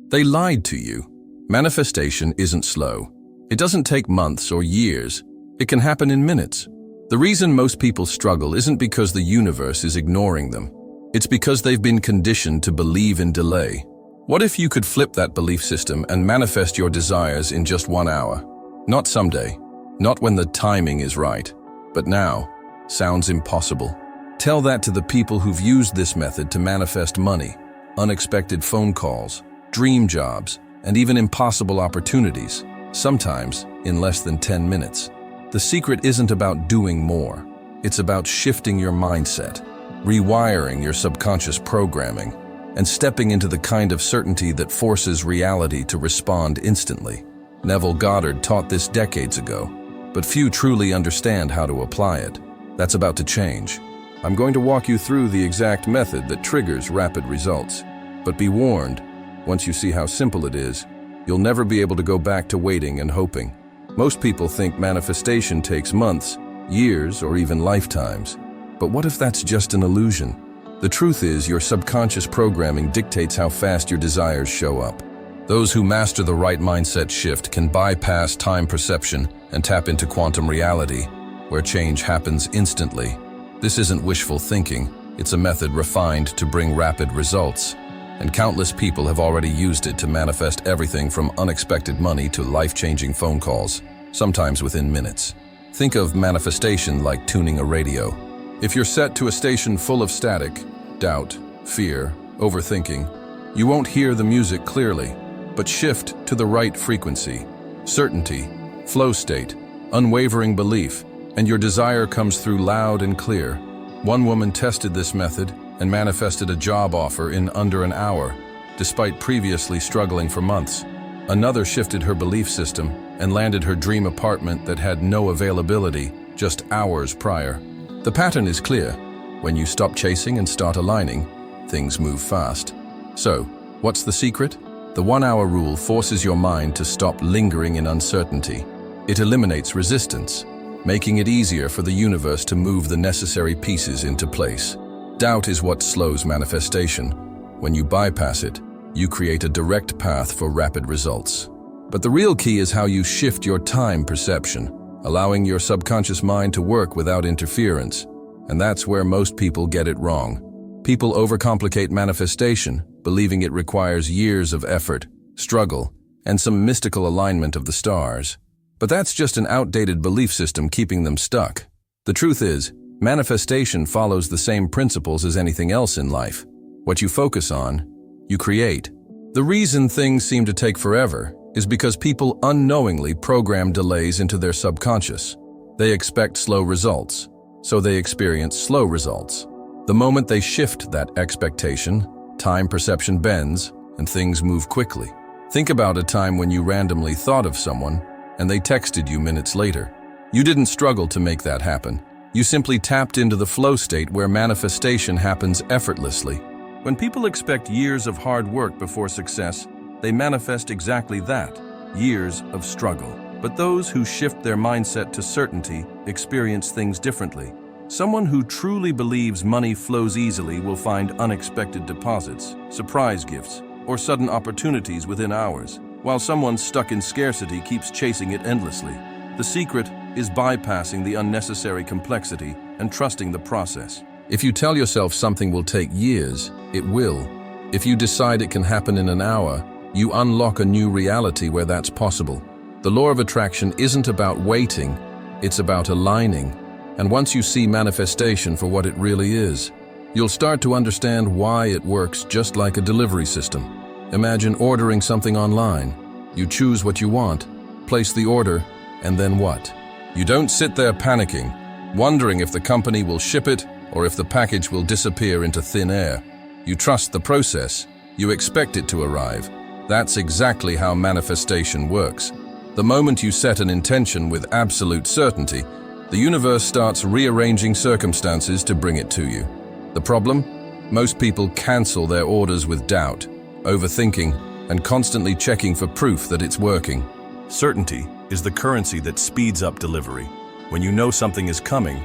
They lied to you. Manifestation isn't slow. It doesn't take months or years. It can happen in minutes. The reason most people struggle isn't because the universe is ignoring them. It's because they've been conditioned to believe in delay. What if you could flip that belief system and manifest your desires in just 1 hour? Not someday, not when the timing is right, but now. Sounds impossible. Tell that to the people who've used this method to manifest money, unexpected phone calls, dream jobs, and even impossible opportunities, sometimes in less than 10 minutes. The secret isn't about doing more. It's about shifting your mindset, rewiring your subconscious programming, and stepping into the kind of certainty that forces reality to respond instantly. Neville Goddard taught this decades ago, but few truly understand how to apply it. That's about to change. I'm going to walk you through the exact method that triggers rapid results. But be warned, once you see how simple it is, you'll never be able to go back to waiting and hoping. Most people think manifestation takes months, years, or even lifetimes. But what if that's just an illusion? The truth is, your subconscious programming dictates how fast your desires show up. Those who master the right mindset shift can bypass time perception and tap into quantum reality, where change happens instantly. This isn't wishful thinking, it's a method refined to bring rapid results. And countless people have already used it to manifest everything from unexpected money to life-changing phone calls, sometimes within minutes. Think of manifestation like tuning a radio. If you're set to a station full of static, doubt, fear, overthinking, you won't hear the music clearly, but shift to the right frequency, certainty, flow state, unwavering belief, and your desire comes through loud and clear. One woman tested this method and manifested a job offer in under an hour, despite previously struggling for months. Another shifted her belief system and landed her dream apartment that had no availability just hours prior. The pattern is clear. When you stop chasing and start aligning, things move fast. So, what's the secret? The 1-hour rule forces your mind to stop lingering in uncertainty. It eliminates resistance, making it easier for the universe to move the necessary pieces into place. Doubt is what slows manifestation. When you bypass it, you create a direct path for rapid results. But the real key is how you shift your time perception, allowing your subconscious mind to work without interference. And that's where most people get it wrong. People overcomplicate manifestation, believing it requires years of effort, struggle, and some mystical alignment of the stars. But that's just an outdated belief system keeping them stuck. The truth is, manifestation follows the same principles as anything else in life. What you focus on, you create. The reason things seem to take forever is because people unknowingly program delays into their subconscious. They expect slow results, so they experience slow results. The moment they shift that expectation, time perception bends and things move quickly. Think about a time when you randomly thought of someone and they texted you minutes later. You didn't struggle to make that happen. You simply tapped into the flow state where manifestation happens effortlessly. When people expect years of hard work before success, they manifest exactly that, years of struggle. But those who shift their mindset to certainty experience things differently. Someone who truly believes money flows easily will find unexpected deposits, surprise gifts, or sudden opportunities within hours, while someone stuck in scarcity keeps chasing it endlessly. The secret is bypassing the unnecessary complexity and trusting the process. If you tell yourself something will take years, it will. If you decide it can happen in an hour, you unlock a new reality where that's possible. The law of attraction isn't about waiting, it's about aligning. And once you see manifestation for what it really is, you'll start to understand why it works just like a delivery system. Imagine ordering something online. You choose what you want, place the order, and then what? You don't sit there panicking, wondering if the company will ship it or if the package will disappear into thin air. You trust the process. You expect it to arrive. That's exactly how manifestation works. The moment you set an intention with absolute certainty, the universe starts rearranging circumstances to bring it to you. The problem? Most people cancel their orders with doubt, overthinking, and constantly checking for proof that it's working. Certainty is the currency that speeds up delivery. When you know something is coming,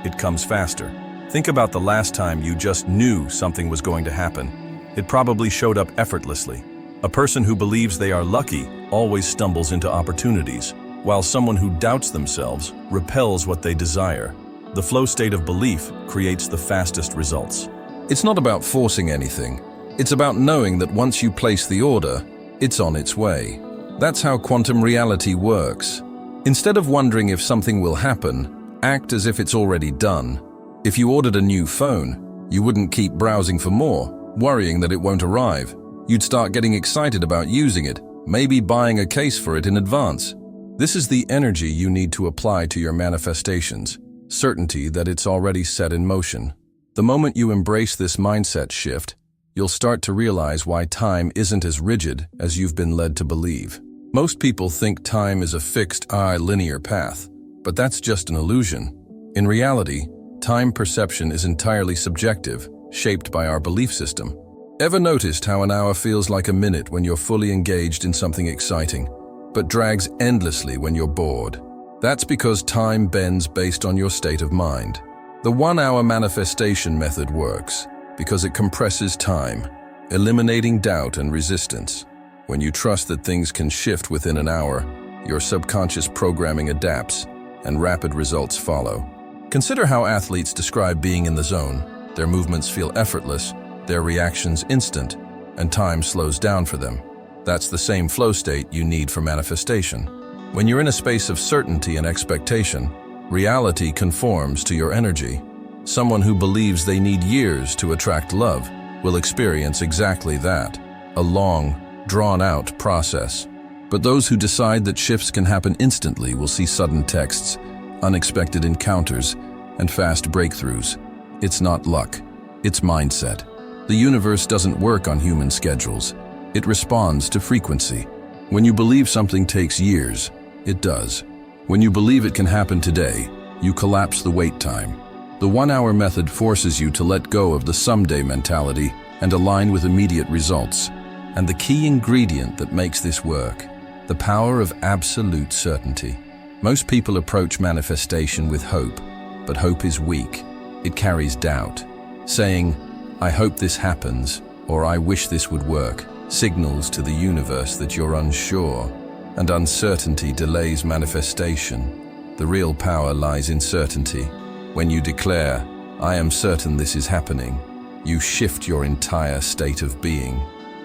it comes faster. Think about the last time you just knew something was going to happen. It probably showed up effortlessly. A person who believes they are lucky always stumbles into opportunities, while someone who doubts themselves repels what they desire. The flow state of belief creates the fastest results. It's not about forcing anything. It's about knowing that once you place the order, it's on its way. That's how quantum reality works. Instead of wondering if something will happen, act as if it's already done. If you ordered a new phone, you wouldn't keep browsing for more, worrying that it won't arrive. You'd start getting excited about using it, maybe buying a case for it in advance. This is the energy you need to apply to your manifestations, certainty that it's already set in motion. The moment you embrace this mindset shift, you'll start to realize why time isn't as rigid as you've been led to believe. Most people think time is a fixed, linear path, but that's just an illusion. In reality, time perception is entirely subjective, shaped by our belief system. Ever noticed how an hour feels like a minute when you're fully engaged in something exciting, but drags endlessly when you're bored? That's because time bends based on your state of mind. The 1-hour manifestation method works because it compresses time, eliminating doubt and resistance. When you trust that things can shift within an hour, your subconscious programming adapts, and rapid results follow. Consider how athletes describe being in the zone. Their movements feel effortless, their reactions instant, and time slows down for them. That's the same flow state you need for manifestation. When you're in a space of certainty and expectation, reality conforms to your energy. Someone who believes they need years to attract love will experience exactly that, a long, drawn-out process. But those who decide that shifts can happen instantly will see sudden texts, unexpected encounters, and fast breakthroughs. It's not luck, it's mindset. The universe doesn't work on human schedules. It responds to frequency. When you believe something takes years, it does. When you believe it can happen today, you collapse the wait time. The 1-hour method forces you to let go of the someday mentality and align with immediate results. And the key ingredient that makes this work, the power of absolute certainty. Most people approach manifestation with hope, but hope is weak. It carries doubt. Saying, "I hope this happens," or "I wish this would work," signals to the universe that you're unsure, and uncertainty delays manifestation. The real power lies in certainty. When you declare, "I am certain this is happening," you shift your entire state of being.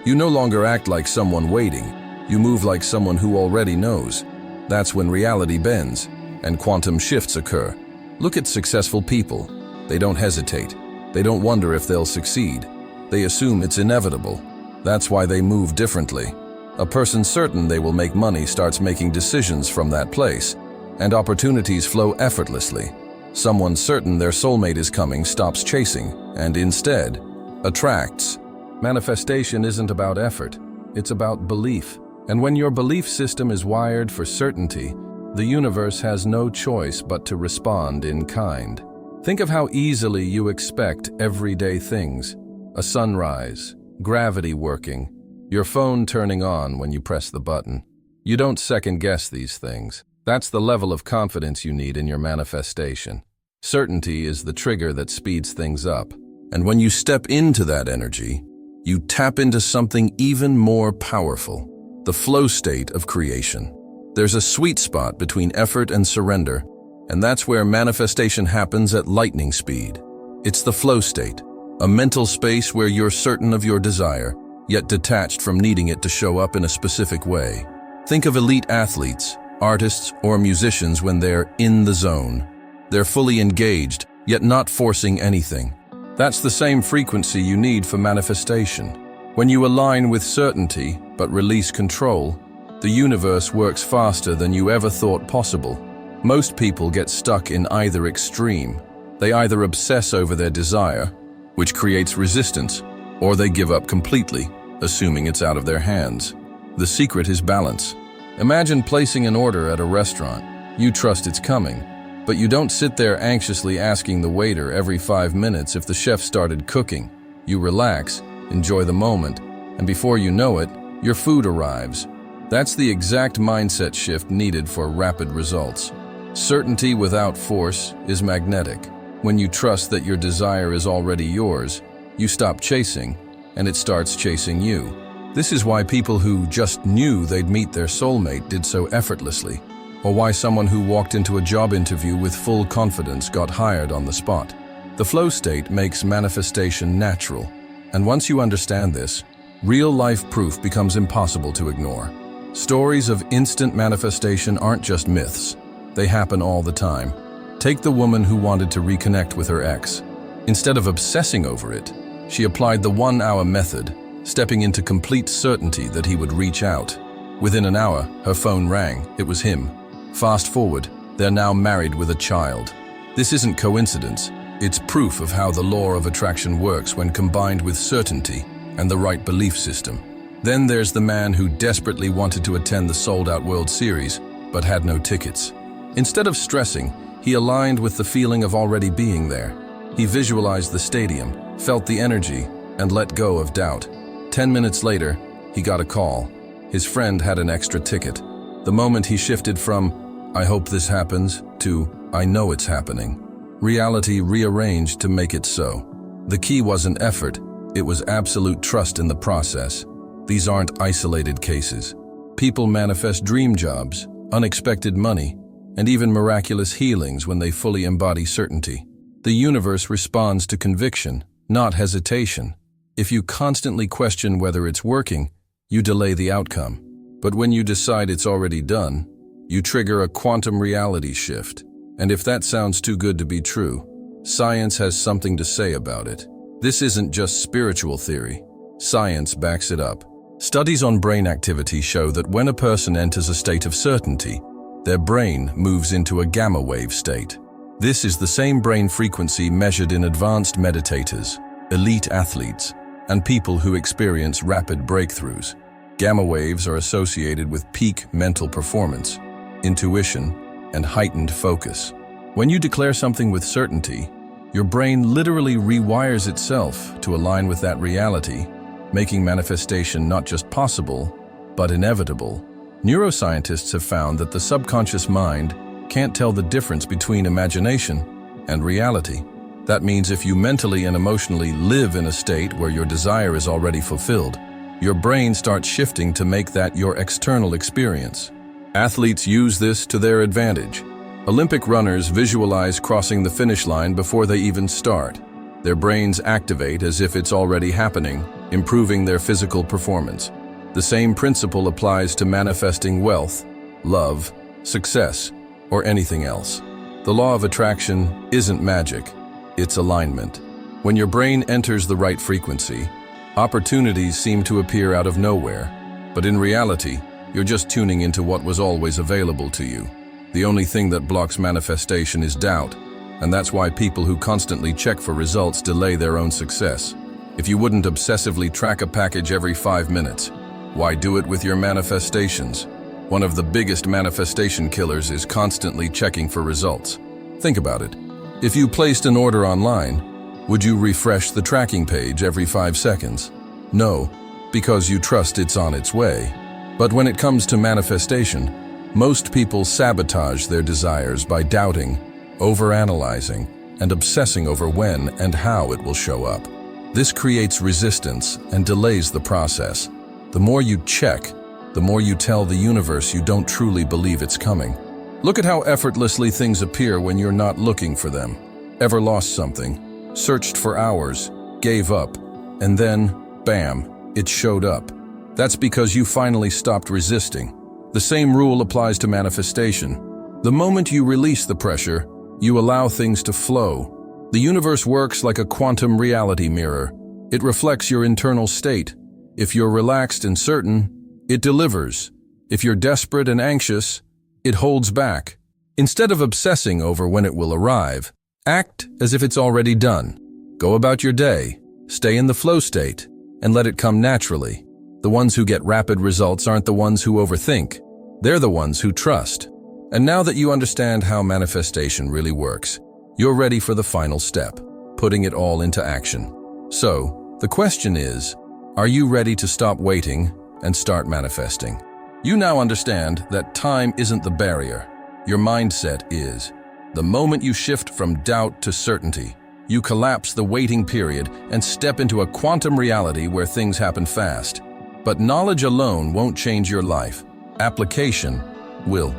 You no longer act like someone waiting. You move like someone who already knows. That's when reality bends and quantum shifts occur. Look at successful people. They don't hesitate. They don't wonder if they'll succeed. They assume it's inevitable. That's why they move differently. A person certain they will make money starts making decisions from that place, and opportunities flow effortlessly. Someone certain their soulmate is coming stops chasing, and instead attracts. Manifestation isn't about effort, it's about belief. And when your belief system is wired for certainty, the universe has no choice but to respond in kind. Think of how easily you expect everyday things. A sunrise, gravity working, your phone turning on when you press the button. You don't second-guess these things. That's the level of confidence you need in your manifestation. Certainty is the trigger that speeds things up. And when you step into that energy, you tap into something even more powerful, the flow state of creation. There's a sweet spot between effort and surrender, and that's where manifestation happens at lightning speed. It's the flow state, a mental space where you're certain of your desire, yet detached from needing it to show up in a specific way. Think of elite athletes, artists, or musicians when they're in the zone. They're fully engaged, yet not forcing anything. That's the same frequency you need for manifestation. When you align with certainty, but release control, the universe works faster than you ever thought possible. Most people get stuck in either extreme. They either obsess over their desire, which creates resistance, or they give up completely, assuming it's out of their hands. The secret is balance. Imagine placing an order at a restaurant. You trust it's coming, but you don't sit there anxiously asking the waiter every 5 minutes if the chef started cooking. You relax, enjoy the moment, and before you know it, your food arrives. That's the exact mindset shift needed for rapid results. Certainty without force is magnetic. When you trust that your desire is already yours, you stop chasing, and it starts chasing you. This is why people who just knew they'd meet their soulmate did so effortlessly, or why someone who walked into a job interview with full confidence got hired on the spot. The flow state makes manifestation natural, and once you understand this, real-life proof becomes impossible to ignore. Stories of instant manifestation aren't just myths. They happen all the time. Take the woman who wanted to reconnect with her ex. Instead of obsessing over it, she applied the 1-hour method, stepping into complete certainty that he would reach out. Within an hour, her phone rang. It was him. Fast forward, they're now married with a child. This isn't coincidence. It's proof of how the law of attraction works when combined with certainty and the right belief system. Then there's the man who desperately wanted to attend the sold-out World Series, but had no tickets. Instead of stressing, he aligned with the feeling of already being there. He visualized the stadium, felt the energy, and let go of doubt. 10 minutes later, he got a call. His friend had an extra ticket. The moment he shifted from, "I hope this happens," to, "I know it's happening," reality rearranged to make it so. The key wasn't effort, it was absolute trust in the process. These aren't isolated cases. People manifest dream jobs, unexpected money, and even miraculous healings when they fully embody certainty. The universe responds to conviction, not hesitation. If you constantly question whether it's working, you delay the outcome. But when you decide it's already done, you trigger a quantum reality shift. And if that sounds too good to be true, science has something to say about it. This isn't just spiritual theory. Science backs it up. Studies on brain activity show that when a person enters a state of certainty, their brain moves into a gamma wave state. This is the same brain frequency measured in advanced meditators, elite athletes, and people who experience rapid breakthroughs. Gamma waves are associated with peak mental performance, intuition, and heightened focus. When you declare something with certainty, your brain literally rewires itself to align with that reality, making manifestation not just possible, but inevitable. Neuroscientists have found that the subconscious mind can't tell the difference between imagination and reality. That means if you mentally and emotionally live in a state where your desire is already fulfilled, your brain starts shifting to make that your external experience. Athletes use this to their advantage. Olympic runners visualize crossing the finish line before they even start. Their brains activate as if it's already happening, improving their physical performance. The same principle applies to manifesting wealth, love, success, or anything else. The law of attraction isn't magic, it's alignment. When your brain enters the right frequency, opportunities seem to appear out of nowhere, but in reality, you're just tuning into what was always available to you. The only thing that blocks manifestation is doubt, and that's why people who constantly check for results delay their own success. If you wouldn't obsessively track a package every 5 minutes, why do it with your manifestations? One of the biggest manifestation killers is constantly checking for results. Think about it. If you placed an order online, would you refresh the tracking page every 5 seconds? No, because you trust it's on its way. But when it comes to manifestation, most people sabotage their desires by doubting, overanalyzing, and obsessing over when and how it will show up. This creates resistance and delays the process. The more you check, the more you tell the universe you don't truly believe it's coming. Look at how effortlessly things appear when you're not looking for them. Ever lost something, searched for hours, gave up, and then, bam, it showed up. That's because you finally stopped resisting. The same rule applies to manifestation. The moment you release the pressure, you allow things to flow. The universe works like a quantum reality mirror. It reflects your internal state. If you're relaxed and certain, it delivers. If you're desperate and anxious, it holds back. Instead of obsessing over when it will arrive, act as if it's already done. Go about your day, stay in the flow state, and let it come naturally. The ones who get rapid results aren't the ones who overthink. They're the ones who trust. And now that you understand how manifestation really works, you're ready for the final step, putting it all into action. So, the question is, are you ready to stop waiting and start manifesting? You now understand that time isn't the barrier. Your mindset is. The moment you shift from doubt to certainty, you collapse the waiting period and step into a quantum reality where things happen fast. But knowledge alone won't change your life. Application will.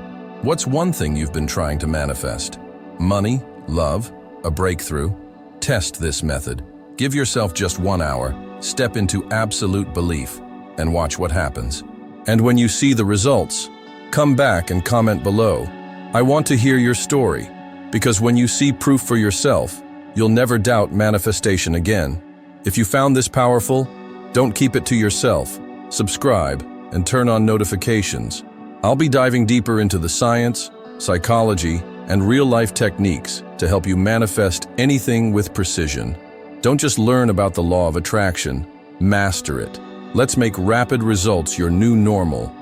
What's one thing you've been trying to manifest? Money? Love? A breakthrough? Test this method. Give yourself just 1 hour, step into absolute belief, and watch what happens. And when you see the results, come back and comment below. I want to hear your story, because when you see proof for yourself, you'll never doubt manifestation again. If you found this powerful, don't keep it to yourself. Subscribe and turn on notifications. I'll be diving deeper into the science, psychology, and real-life techniques to help you manifest anything with precision. Don't just learn about the law of attraction, master it. Let's make rapid results your new normal.